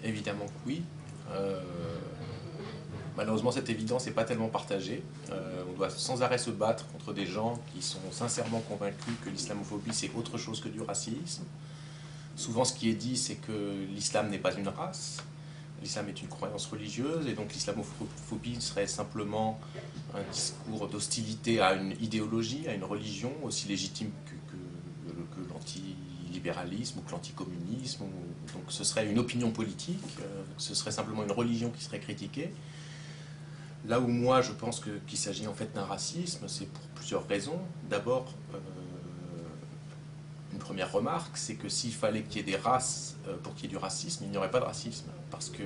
Évidemment que oui. Euh, Malheureusement, cette évidence n'est pas tellement partagée. On doit sans arrêt se battre contre des gens qui sont sincèrement convaincus que l'islamophobie c'est autre chose que du racisme. Souvent, ce qui est dit, c'est que l'islam n'est pas une race. L'islam est une croyance religieuse et donc l'islamophobie serait simplement un discours d'hostilité à une idéologie, à une religion, aussi légitime que l'antilibéralisme ou que l'anticommunisme. Donc ce serait une opinion politique, ce serait simplement une religion qui serait critiquée. Là où moi je pense qu'il s'agit en fait d'un racisme, c'est pour plusieurs raisons. D'abord, une première remarque, c'est que s'il fallait qu'il y ait des races pour qu'il y ait du racisme, il n'y aurait pas de racisme. Parce que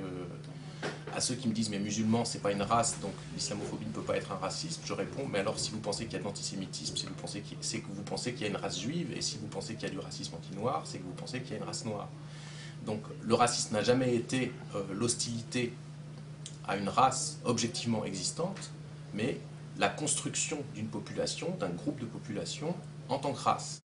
à ceux qui me disent mais musulman c'est pas une race, donc l'islamophobie ne peut pas être un racisme, je réponds mais alors si vous pensez qu'il y a de l'antisémitisme, c'est que vous pensez qu'il y a une race juive, et si vous pensez qu'il y a du racisme anti-noir, c'est que vous pensez qu'il y a une race noire. Donc le racisme n'a jamais été l'hostilité à une race objectivement existante, mais la construction d'une population, d'un groupe de population en tant que race.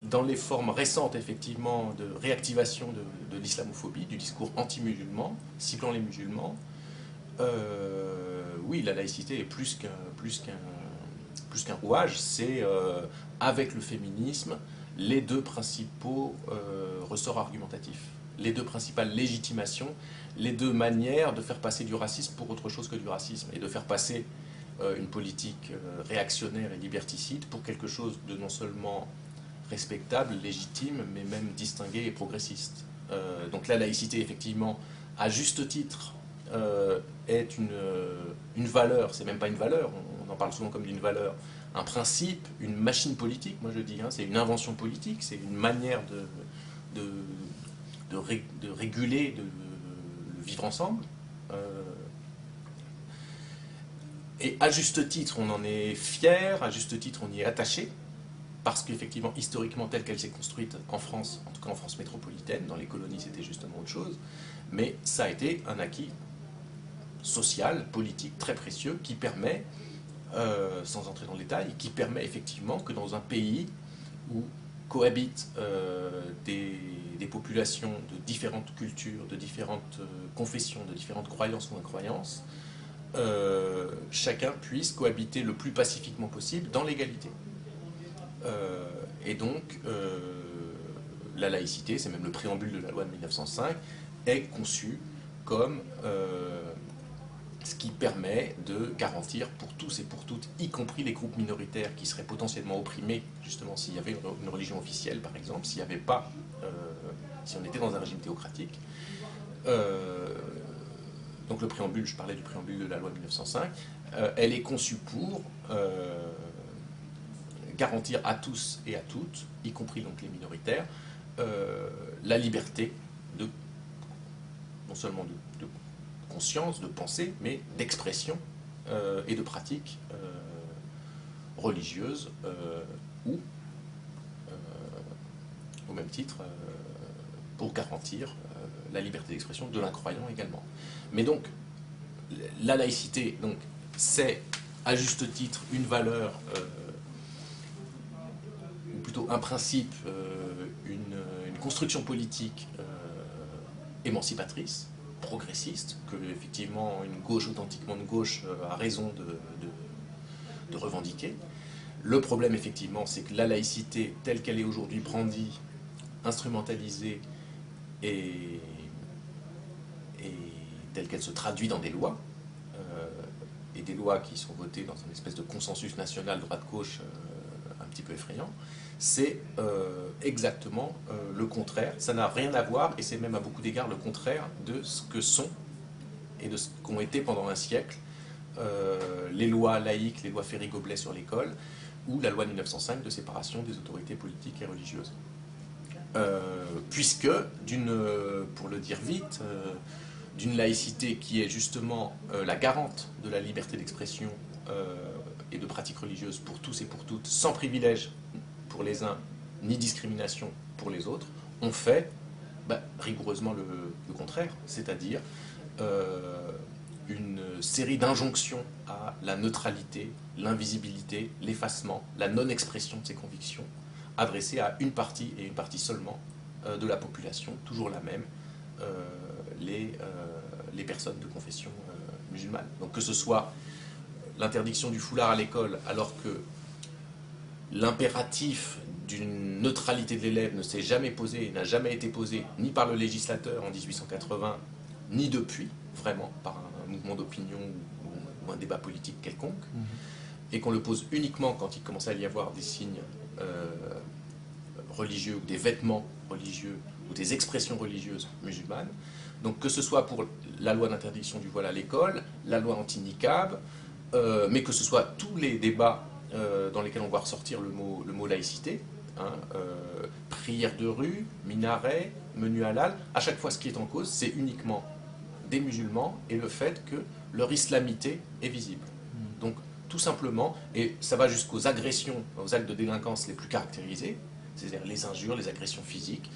Dans les formes récentes, effectivement, de réactivation de l'islamophobie, du discours anti-musulman, ciblant les musulmans, oui, la laïcité est plus qu'un rouage, c'est, avec le féminisme, les deux principaux ressorts argumentatifs, les deux principales légitimations, les deux manières de faire passer du racisme pour autre chose que du racisme, et de faire passer une politique réactionnaire et liberticide pour quelque chose de non seulement respectable, légitime, mais même distingué et progressiste. Donc la laïcité, effectivement, à juste titre, est une valeur, c'est même pas une valeur, on en parle souvent comme d'une valeur, un principe, une machine politique, moi je dis, hein, c'est une invention politique, c'est une manière de, de réguler le vivre ensemble. Et à juste titre, on en est fier, à juste titre, on y est attaché, parce qu'effectivement, historiquement, telle qu'elle s'est construite en France, en tout cas en France métropolitaine, dans les colonies c'était justement autre chose, mais ça a été un acquis social, politique très précieux qui permet, sans entrer dans le détail, qui permet effectivement que dans un pays où cohabitent des populations de différentes cultures, de différentes confessions, de différentes croyances ou incroyances, chacun puisse cohabiter le plus pacifiquement possible dans l'égalité. Et donc, la laïcité, c'est même le préambule de la loi de 1905, est conçu comme ce qui permet de garantir pour tous et pour toutes, y compris les groupes minoritaires qui seraient potentiellement opprimés, justement s'il y avait une religion officielle par exemple, s'il n'y avait pas, si on était dans un régime théocratique. Donc le préambule, je parlais du préambule de la loi de 1905, elle est conçue pour garantir à tous et à toutes, y compris donc les minoritaires, la liberté de non seulement de conscience, de pensée, mais d'expression et de pratique religieuse ou, au même titre, pour garantir la liberté d'expression de l'incroyant également. Mais donc, la laïcité, donc, c'est à juste titre une valeur, ou plutôt un principe, une construction politique émancipatrice, progressiste, que effectivement une gauche authentiquement de gauche a raison de revendiquer. Le problème effectivement, c'est que la laïcité telle qu'elle est aujourd'hui brandie, instrumentalisée et telle qu'elle se traduit dans des lois, et des lois qui sont votées dans une espèce de consensus national droite-gauche un petit peu effrayant, c'est exactement le contraire. Ça n'a rien à voir, et c'est même à beaucoup d'égards le contraire de ce que sont et de ce qu'ont été pendant un siècle les lois laïques, les lois Ferry-Goblet sur l'école, ou la loi de 1905 de séparation des autorités politiques et religieuses. Puisque, pour le dire vite, d'une laïcité qui est justement la garante de la liberté d'expression et de pratique religieuse pour tous et pour toutes, sans privilège pour les uns, ni discrimination pour les autres, on fait rigoureusement le contraire, c'est-à-dire une série d'injonctions à la neutralité, l'invisibilité, l'effacement, la non-expression de ses convictions, adressée à une partie, et une partie seulement, de la population, toujours la même, les personnes de confession musulmane. Donc que ce soit l'interdiction du foulard à l'école, alors que l'impératif d'une neutralité de l'élève ne s'est jamais posé, n'a jamais été posé, ni par le législateur en 1880, ni depuis, vraiment, par un mouvement d'opinion ou un débat politique quelconque, et qu'on le pose uniquement quand il commence à y avoir des signes religieux ou des vêtements religieux ou des expressions religieuses musulmanes. Donc que ce soit pour la loi d'interdiction du voile à l'école, la loi anti-niqab, mais que ce soit tous les débats dans lesquels on va ressortir le mot laïcité, hein, prière de rue, minaret, menu halal, à chaque fois ce qui est en cause, c'est uniquement des musulmans et le fait que leur islamité est visible. Donc tout simplement, et ça va jusqu'aux agressions, aux actes de délinquance les plus caractérisés, c'est-à-dire les injures, les agressions physiques,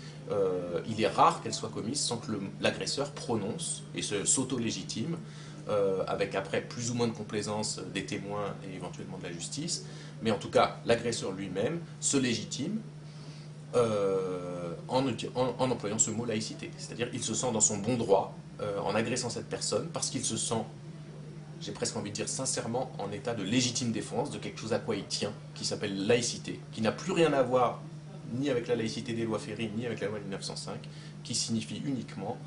il est rare qu'elles soient commises sans que l'agresseur prononce et s'auto-légitime, avec après plus ou moins de complaisance des témoins et éventuellement de la justice, mais en tout cas l'agresseur lui-même se légitime en employant ce mot laïcité. C'est-à-dire il se sent dans son bon droit en agressant cette personne parce qu'il se sent, j'ai presque envie de dire sincèrement, en état de légitime défense de quelque chose à quoi il tient, qui s'appelle laïcité, qui n'a plus rien à voir ni avec la laïcité des lois Ferry, ni avec la loi de 1905, qui signifie uniquement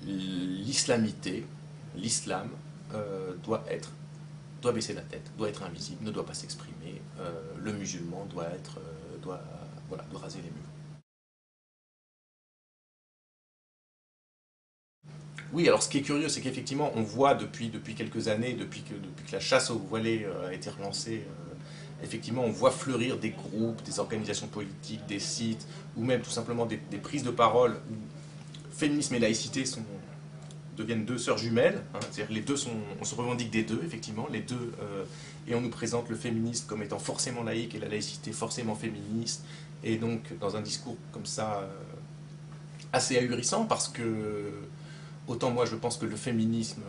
l'islamité, l'islam doit baisser la tête, doit être invisible, ne doit pas s'exprimer, le musulman doit raser les murs. Oui, alors ce qui est curieux, c'est qu'effectivement, on voit depuis quelques années, depuis que la chasse aux voilés a été relancée, effectivement, on voit fleurir des groupes, des organisations politiques, des sites, ou même tout simplement des prises de parole où féminisme et laïcité deviennent deux sœurs jumelles. Hein, c'est-à-dire les deux on se revendique des deux, effectivement, les deux, et on nous présente le féminisme comme étant forcément laïque et la laïcité forcément féministe, et donc dans un discours comme ça assez ahurissant, parce que autant moi je pense que le féminisme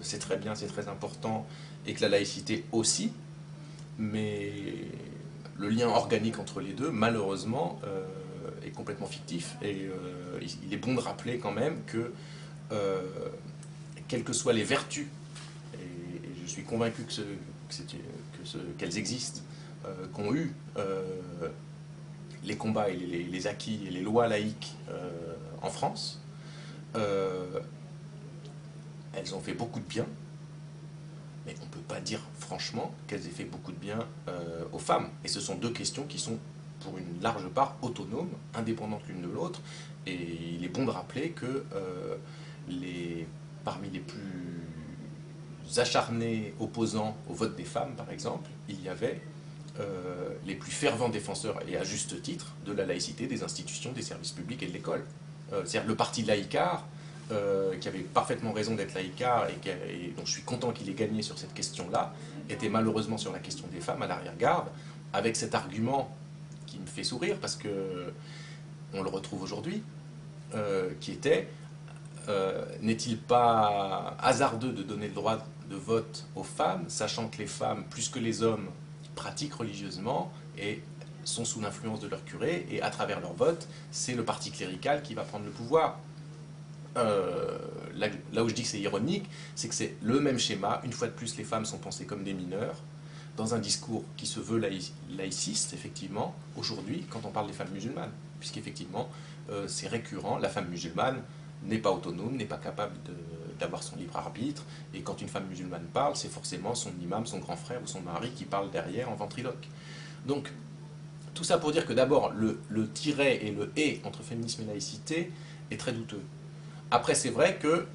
c'est très bien, c'est très important, et que la laïcité aussi, mais le lien organique entre les deux, malheureusement, est complètement fictif, et il est bon de rappeler quand même que quelles que soient les vertus, et je suis convaincu qu'elles existent, qu'ont eu les combats et les acquis et les lois laïques en France, elles ont fait beaucoup de bien, mais on ne peut pas dire franchement qu'elles aient fait beaucoup de bien aux femmes. Et ce sont deux questions qui sont pour une large part autonomes, indépendantes l'une de l'autre, et il est bon de rappeler que parmi les plus acharnés opposants au vote des femmes, par exemple, il y avait les plus fervents défenseurs, et à juste titre, de la laïcité des institutions, des services publics et de l'école. C'est-à-dire le parti laïcard, qui avait parfaitement raison d'être laïcard, et dont je suis content qu'il ait gagné sur cette question-là, était malheureusement sur la question des femmes à l'arrière-garde, avec cet argument qui me fait sourire, parce que on le retrouve aujourd'hui, qui était n'est-il pas hasardeux de donner le droit de vote aux femmes, sachant que les femmes, plus que les hommes, pratiquent religieusement et sont sous l'influence de leur curé, et à travers leur vote, c'est le parti clérical qui va prendre le pouvoir. Là où je dis que c'est ironique, c'est que c'est le même schéma. Une fois de plus, les femmes sont pensées comme des mineurs, dans un discours qui se veut laïciste, effectivement, aujourd'hui, quand on parle des femmes musulmanes. Puisqu'effectivement, c'est récurrent, la femme musulmane n'est pas autonome, n'est pas capable d'avoir son libre arbitre, et quand une femme musulmane parle, c'est forcément son imam, son grand frère ou son mari qui parle derrière en ventriloque. Donc, tout ça pour dire que d'abord, le tiret et le et entre féminisme et laïcité est très douteux. Après, c'est vrai que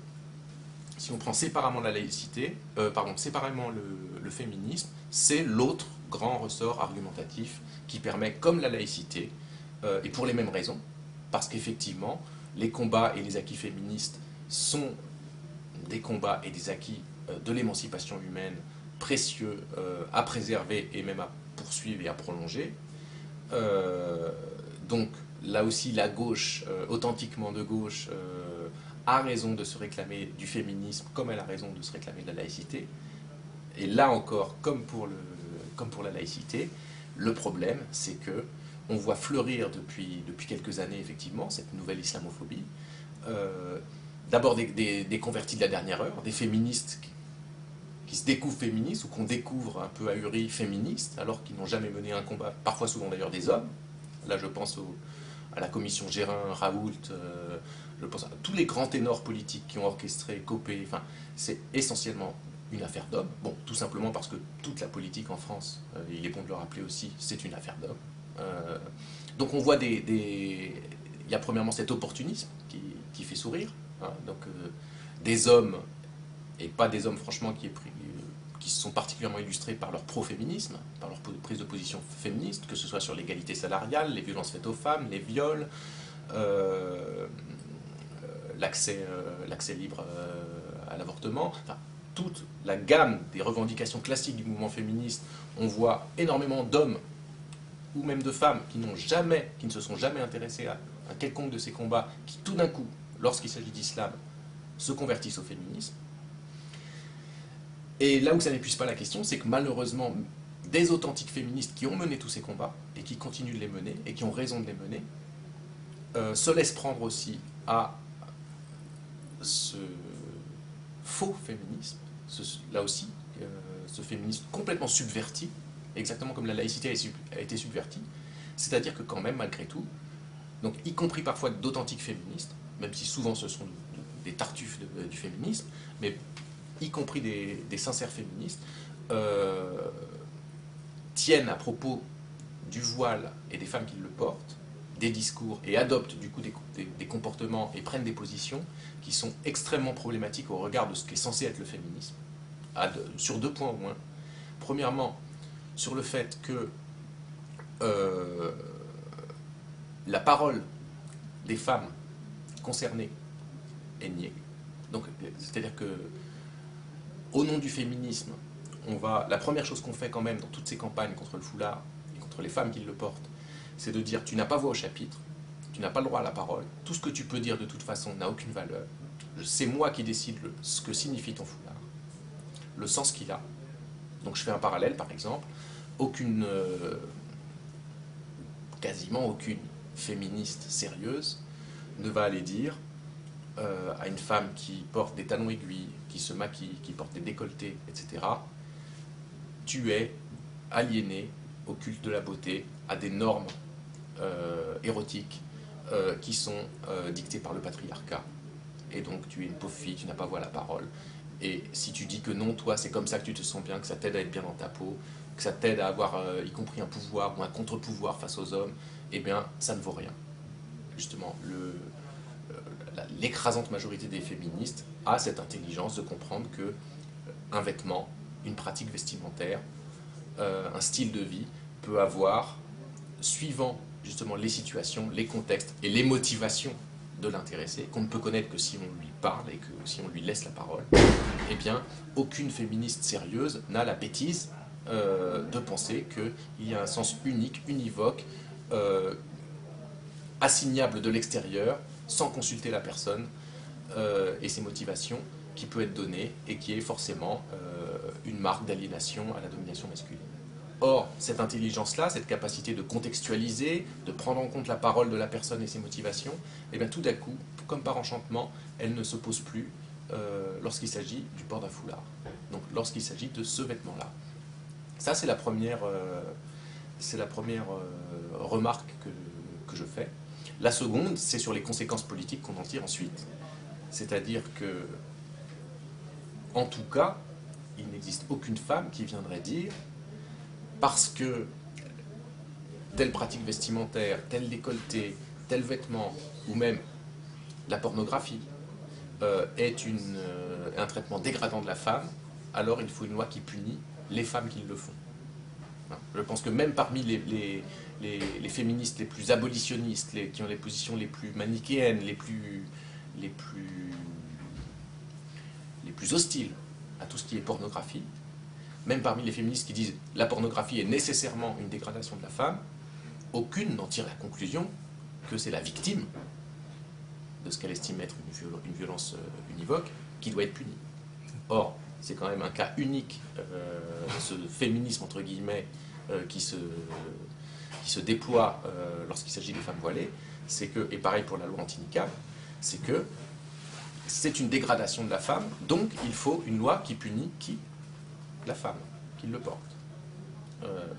si on prend séparément la laïcité, séparément le féminisme, c'est l'autre grand ressort argumentatif qui permet, comme la laïcité, et pour les mêmes raisons, parce qu'effectivement, les combats et les acquis féministes sont des combats et des acquis de l'émancipation humaine précieux à préserver et même à poursuivre et à prolonger. Donc là aussi, la gauche, authentiquement de gauche, a raison de se réclamer du féminisme comme elle a raison de se réclamer de la laïcité. Et là encore, comme pour comme pour la laïcité, le problème, c'est que on voit fleurir depuis quelques années, effectivement, cette nouvelle islamophobie. D'abord des convertis de la dernière heure, des féministes qui se découvrent féministes ou qu'on découvre un peu ahuris féministes, alors qu'ils n'ont jamais mené un combat, parfois souvent d'ailleurs des hommes. Là, je pense à la commission Gérin, Raoult, je pense à tous les grands ténors politiques qui ont orchestré, copé. Enfin, c'est essentiellement une affaire d'hommes. Bon, tout simplement parce que toute la politique en France, il est bon de le rappeler aussi, c'est une affaire d'hommes. Donc on voit il y a premièrement cet opportunisme qui fait sourire. Hein, donc des hommes, et pas des hommes franchement qui sont particulièrement illustrés par leur pro-féminisme, par leur prise de position féministe, que ce soit sur l'égalité salariale, les violences faites aux femmes, les viols, l'accès libre à l'avortement, enfin, toute la gamme des revendications classiques du mouvement féministe. On voit énormément d'hommes ou même de femmes qui ne se sont jamais intéressés à quelconque de ces combats, qui tout d'un coup, lorsqu'il s'agit d'islam, se convertissent au féminisme. Et là où ça n'épuise pas la question, c'est que malheureusement, des authentiques féministes qui ont mené tous ces combats, et qui continuent de les mener, et qui ont raison de les mener, se laissent prendre aussi à ce faux féminisme, là aussi, ce féminisme complètement subverti, exactement comme la laïcité a été subvertie, c'est-à-dire que quand même, malgré tout, donc y compris parfois d'authentiques féministes, même si souvent ce sont des tartuffes du féminisme, mais y compris des sincères féministes, tiennent à propos du voile et des femmes qui le portent, des discours, et adoptent du coup des comportements et prennent des positions qui sont extrêmement problématiques au regard de ce qui est censé être le féminisme, sur 2 points au moins. Premièrement, sur le fait que la parole des femmes concernées est niée. Donc, c'est-à-dire que au nom du féminisme, la première chose qu'on fait quand même dans toutes ces campagnes contre le foulard et contre les femmes qui le portent, c'est de dire tu n'as pas voix au chapitre, tu n'as pas le droit à la parole, tout ce que tu peux dire de toute façon n'a aucune valeur, c'est moi qui décide ce que signifie ton foulard, le sens qu'il a. Donc je fais un parallèle par exemple, quasiment aucune féministe sérieuse ne va aller dire à une femme qui porte des talons aiguilles, qui se maquille, qui porte des décolletés, etc., tu es aliéné au culte de la beauté, à des normes érotiques qui sont dictées par le patriarcat. Et donc tu es une pauvre fille, tu n'as pas voix à la parole. Et si tu dis que non, toi, c'est comme ça que tu te sens bien, que ça t'aide à être bien dans ta peau, que ça t'aide à avoir y compris un pouvoir ou un contre-pouvoir face aux hommes, eh bien, ça ne vaut rien. Justement, l'écrasante majorité des féministes a cette intelligence de comprendre que un vêtement, une pratique vestimentaire, un style de vie peut avoir, suivant justement les situations, les contextes et les motivations de l'intéressé, qu'on ne peut connaître que si on lui parle et que si on lui laisse la parole, eh bien, aucune féministe sérieuse n'a la bêtise de penser qu'il y a un sens unique, univoque, assignable de l'extérieur, sans consulter la personne et ses motivations, qui peut être donné et qui est forcément une marque d'aliénation à la domination masculine. Or, cette intelligence-là, cette capacité de contextualiser, de prendre en compte la parole de la personne et ses motivations, et bien tout d'un coup, comme par enchantement, elle ne se pose plus lorsqu'il s'agit du port d'un foulard. Donc lorsqu'il s'agit de ce vêtement-là. Ça, c'est la première remarque que je fais. La seconde, c'est sur les conséquences politiques qu'on en tire ensuite. C'est-à-dire que, en tout cas, il n'existe aucune femme qui viendrait dire parce que telle pratique vestimentaire, tel décolleté, tel vêtement, ou même la pornographie, est un traitement dégradant de la femme, alors il faut une loi qui punit les femmes qui le font. Je pense que même parmi les féministes les plus abolitionnistes, qui ont les positions les plus manichéennes, les plus hostiles à tout ce qui est pornographie, même parmi les féministes qui disent la pornographie est nécessairement une dégradation de la femme, aucune n'en tire la conclusion que c'est la victime de ce qu'elle estime être une violence univoque qui doit être punie. Or, c'est quand même un cas unique, ce féminisme entre guillemets qui se déploie lorsqu'il s'agit des femmes voilées, c'est que, et pareil pour la loi anti-niqab, c'est que c'est une dégradation de la femme, donc il faut une loi qui punit qui? La femme, qui le porte.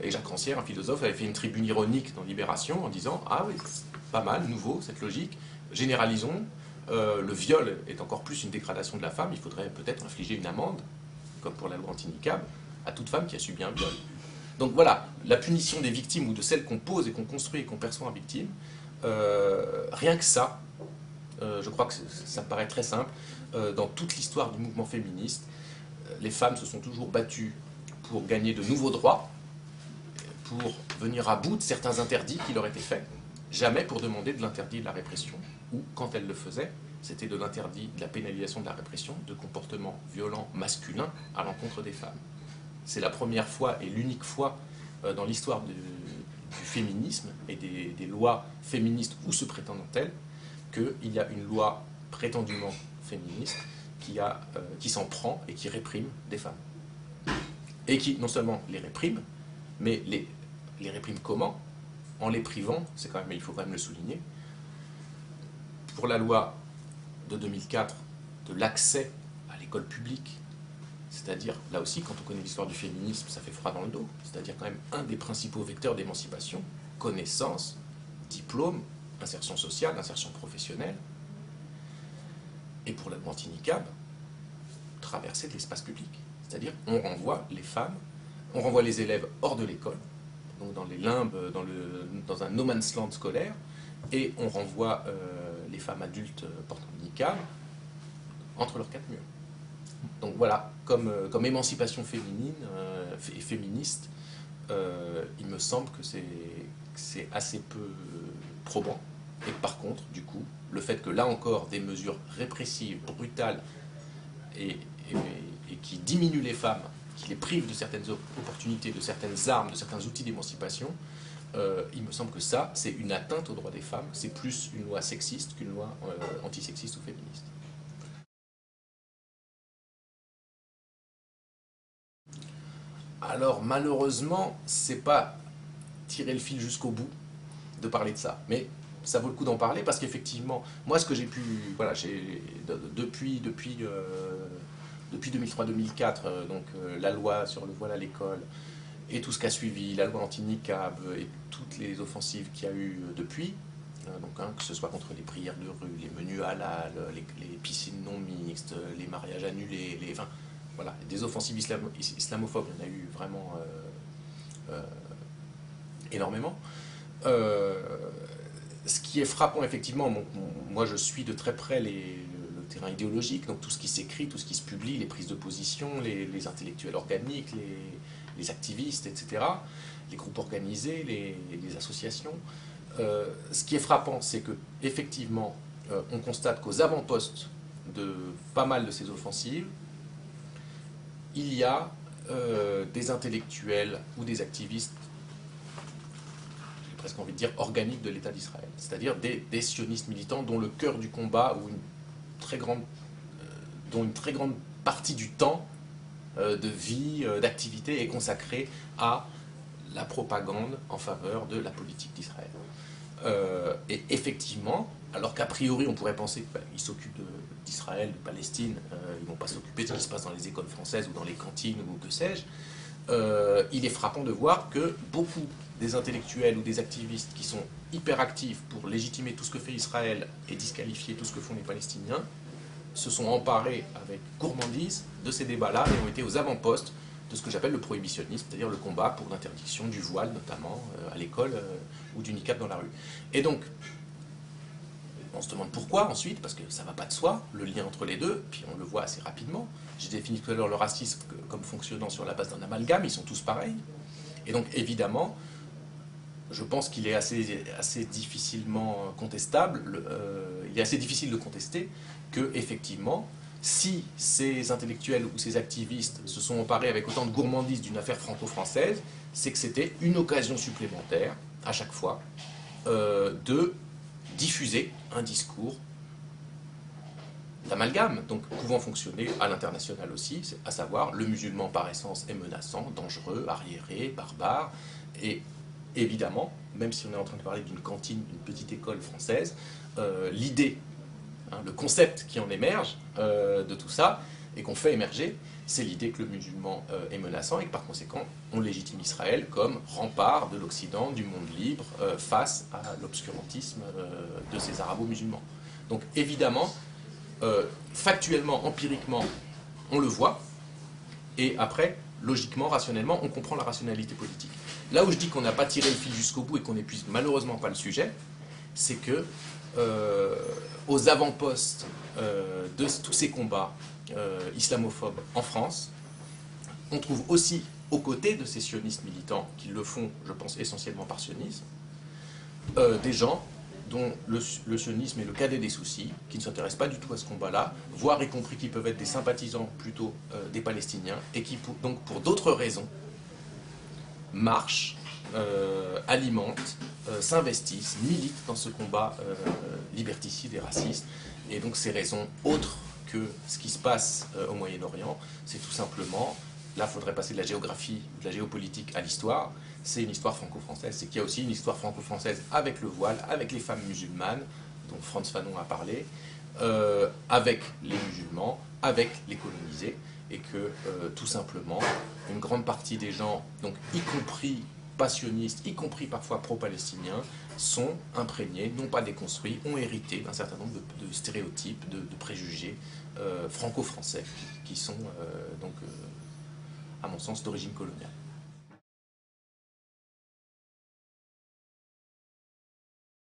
Et Jacques Rancière, un philosophe, avait fait une tribune ironique dans Libération en disant « Ah oui, c'est pas mal, nouveau, cette logique, généralisons, le viol est encore plus une dégradation de la femme, il faudrait peut-être infliger une amende, comme pour la loi anti-niqab, à toute femme qui a subi un viol. » Donc voilà, la punition des victimes ou de celles qu'on pose et qu'on construit et qu'on perçoit en victime, rien que ça, je crois que ça me paraît très simple, dans toute l'histoire du mouvement féministe, les femmes se sont toujours battues pour gagner de nouveaux droits, pour venir à bout de certains interdits qui leur étaient faits, jamais pour demander de l'interdit de la répression, ou quand elles le faisaient, c'était de l'interdit de la pénalisation de la répression de comportements violents masculins à l'encontre des femmes. C'est la première fois et l'unique fois dans l'histoire du féminisme et des lois féministes ou se prétendant-elles qu'il y a une loi prétendument féministe qui s'en prend et qui réprime des femmes. Et qui non seulement les réprime, mais les réprime comment? En les privant, il faut quand même le souligner, pour la loi de 2004 de l'accès à l'école publique, c'est-à-dire, là aussi, quand on connaît l'histoire du féminisme, ça fait froid dans le dos, c'est-à-dire quand même un des principaux vecteurs d'émancipation, connaissance, diplôme, insertion sociale, insertion professionnelle, et pour la loi anti-niqab, traversée de l'espace public. C'est-à-dire, on renvoie les femmes, on renvoie les élèves hors de l'école, donc dans les limbes, dans un no man's land scolaire, et on renvoie les femmes adultes portant le niqab entre leurs quatre murs. Donc voilà, comme émancipation féminine et féministe, il me semble que c'est assez peu probant. Et par contre, du coup, le fait que là encore, des mesures répressives, brutales, et qui diminuent les femmes, qui les privent de certaines opportunités, de certaines armes, de certains outils d'émancipation, il me semble que ça, c'est une atteinte aux droits des femmes. C'est plus une loi sexiste qu'une loi antisexiste ou féministe. Alors malheureusement, c'est pas tirer le fil jusqu'au bout de parler de ça, mais ça vaut le coup d'en parler parce qu'effectivement, moi ce que j'ai pu, voilà, depuis 2003-2004, donc la loi sur le voile à l'école et tout ce qui a suivi, la loi anti-niqab et toutes les offensives qu'il y a eu depuis, que ce soit contre les prières de rue, les menus halal, les piscines non mixtes, les mariages annulés, voilà, des offensives islamophobes, il y en a eu vraiment énormément. Ce qui est frappant, effectivement, moi je suis de très près le terrain idéologique, donc tout ce qui s'écrit, tout ce qui se publie, les prises de position, les intellectuels organiques, les activistes, etc., les groupes organisés, les associations. Ce qui est frappant, c'est que effectivement, on constate qu'aux avant-postes de pas mal de ces offensives, il y a des intellectuels ou des activistes, j'ai presque envie de dire, organiques de l'État d'Israël. C'est-à-dire des sionistes militants dont le cœur du combat, ou dont une très grande partie du temps de vie, d'activité est consacrée à la propagande en faveur de la politique d'Israël. Et effectivement, alors qu'a priori on pourrait penser qu'ils s'occupent d'Israël, de Palestine, ils ne vont pas s'occuper de ce qui se passe dans les écoles françaises ou dans les cantines ou que sais-je, il est frappant de voir que beaucoup des intellectuels ou des activistes qui sont hyper actifs pour légitimer tout ce que fait Israël et disqualifier tout ce que font les Palestiniens se sont emparés avec gourmandise de ces débats-là et ont été aux avant-postes de ce que j'appelle le prohibitionnisme, c'est-à-dire le combat pour l'interdiction du voile, notamment à l'école, ou du niqab dans la rue. Et donc, on se demande pourquoi ensuite, parce que ça ne va pas de soi, le lien entre les deux, puis on le voit assez rapidement. J'ai défini tout à l'heure le racisme comme fonctionnant sur la base d'un amalgame, ils sont tous pareils. Et donc, évidemment, je pense qu'il est assez difficilement contestable, il est assez difficile de contester que, effectivement, si ces intellectuels ou ces activistes se sont emparés avec autant de gourmandise d'une affaire franco-française, c'est que c'était une occasion supplémentaire, à chaque fois, de diffuser un discours d'amalgame, donc pouvant fonctionner à l'international aussi, à savoir le musulman par essence est menaçant, dangereux, arriéré, barbare, et évidemment, même si on est en train de parler d'une cantine, d'une petite école française, l'idée, hein, le concept qui en émerge de tout ça, et qu'on fait émerger, c'est l'idée que le musulman est menaçant et que par conséquent, on légitime Israël comme rempart de l'Occident, du monde libre, face à l'obscurantisme de ces arabo-musulmans. Donc évidemment, factuellement, empiriquement, on le voit, et après, logiquement, rationnellement, on comprend la rationalité politique. Là où je dis qu'on n'a pas tiré le fil jusqu'au bout et qu'on n'épuise malheureusement pas le sujet, c'est que aux avant-postes de tous ces combats islamophobes en France, on trouve aussi aux côtés de ces sionistes militants, qui le font, je pense, essentiellement par sionisme, des gens dont le sionisme est le cadet des soucis, qui ne s'intéressent pas du tout à ce combat-là, voire y compris qui peuvent être des sympathisants plutôt des Palestiniens, et qui, donc pour d'autres raisons, marchent, alimentent, s'investissent, militent dans ce combat liberticide et raciste. Et donc ces raisons autres que ce qui se passe au Moyen-Orient, c'est tout simplement, là il faudrait passer de la géographie, de la géopolitique à l'histoire, c'est une histoire franco-française, c'est qu'il y a aussi une histoire franco-française avec le voile, avec les femmes musulmanes, dont Frantz Fanon a parlé, avec les musulmans, avec les colonisés, et que tout simplement, une grande partie des gens, donc y compris passionnistes, y compris parfois pro-palestiniens, sont imprégnés, non pas déconstruits, ont hérité d'un certain nombre de stéréotypes, de préjugés franco-français, qui sont donc, à mon sens, d'origine coloniale.